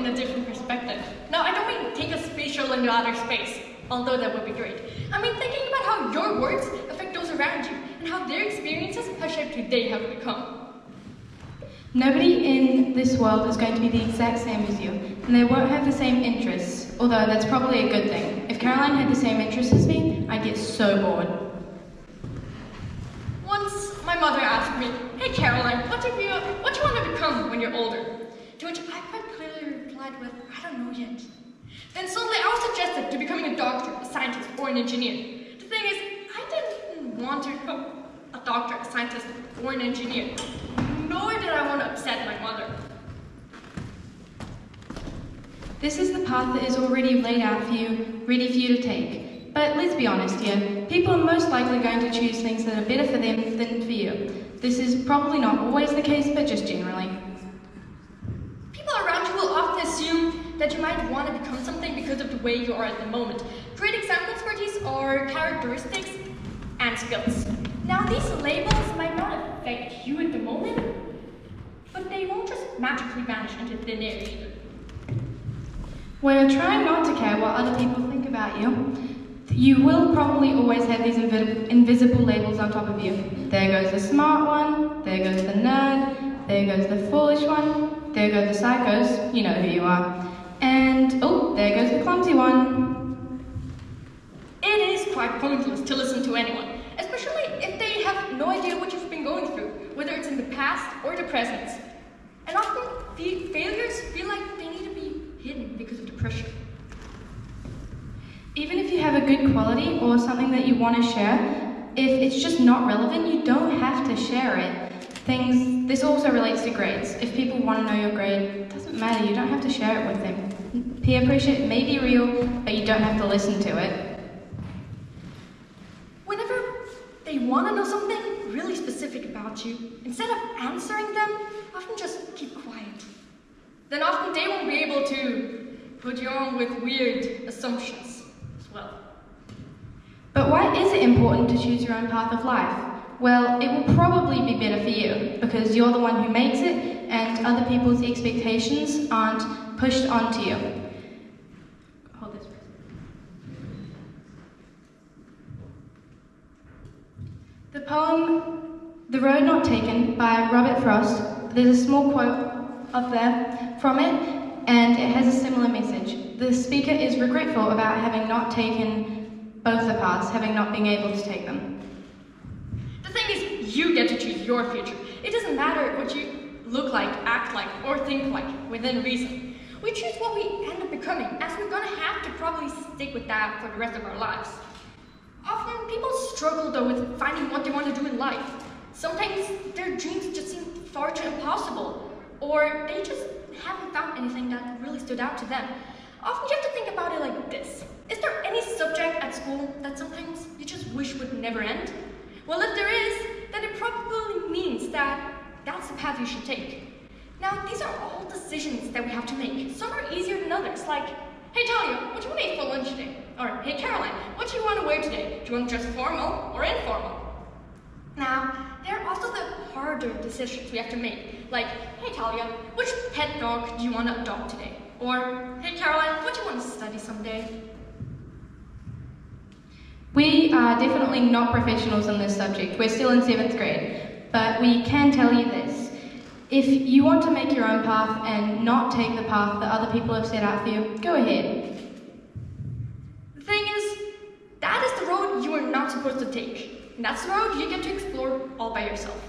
in a different perspective. Now, I don't mean take a spatial into outer space, although that would be great. I mean thinking about how your words affect those around you, and how their experiences have shaped who they have become. Nobody in this world is going to be the exact same as you, and they won't have the same interests, although that's probably a good thing. If Caroline had the same interests as me, I'd get so bored. Once, my mother asked me, "Hey Caroline, what do you want to become when you're older?" To which I quite clearly replied with, "I don't know yet." Then suddenly I was suggested to becoming a doctor, a scientist, or an engineer. The thing is, I didn't want to become a doctor, a scientist, or an engineer. Nor did I want to upset my mother. This is the path that is already laid out for you, ready for you to take. But let's be honest here, people are most likely going to choose things that are better for them than for you. This is probably not always the case, but just generally. People around you will often assume that you might want to become something because of the way you are at the moment. Great examples for these are characteristics and skills. Now, these labels might not affect you at the moment, but they won't just magically vanish into thin air either. When you're trying not to care what other people think about you, you will probably always have these invisible labels on top of you. There goes the smart one, there goes the nerd, there goes the foolish one, there go the psychos, you know who you are, and oh, there goes the clumsy one. It is quite pointless to listen to anyone, especially if they have no idea what you've been going through, whether it's in the past or the present. And often, failures feel like they need to be hidden because of the pressure. Even if you have a good quality or something that you want to share, if it's just not relevant, you don't have to share it. This also relates to grades. If people want to know your grade, it doesn't matter, you don't have to share it with them. Peer pressure may be real, but you don't have to listen to it. Whenever they want to know something really specific about you, instead of answering them, often just keep quiet. Then often they won't be able to put you on with weird assumptions as well. But why is it important to choose your own path of life? Well, it will probably be better for you, because you're the one who makes it, and other people's expectations aren't pushed onto you. Hold this. The poem The Road Not Taken by Robert Frost, there's a small quote up there from it, and it has a similar message. The speaker is regretful about having not taken both the paths, having not been able to take them. The thing is, you get to choose your future. It doesn't matter what you look like, act like, or think like, within reason. We choose what we end up becoming, as we're gonna have to probably stick with that for the rest of our lives. Often, people struggle though with finding what they want to do in life. Sometimes their dreams just seem far too impossible, or they just haven't found anything that really stood out to them. Often you have to think about it like this. Is there any subject at school that sometimes you just wish would never end? Well, if there is, then it probably means that that's the path you should take. Now, these are all decisions that we have to make. Some are easier than others, like, "Hey Thalia, what do you want to eat for lunch today?" Or, "Hey Caroline, what do you want to wear today? Do you want dress formal or informal?" Now, there are also the harder decisions we have to make, like, "Hey Thalia, which pet dog do you want to adopt today?" Or, "Hey Caroline, what do you want to study someday?" We are definitely not professionals in this subject. We're still in 7th grade, but we can tell you this. If you want to make your own path and not take the path that other people have set out for you, go ahead. The thing is, that is the road you are not supposed to take. And that's the road you get to explore all by yourself.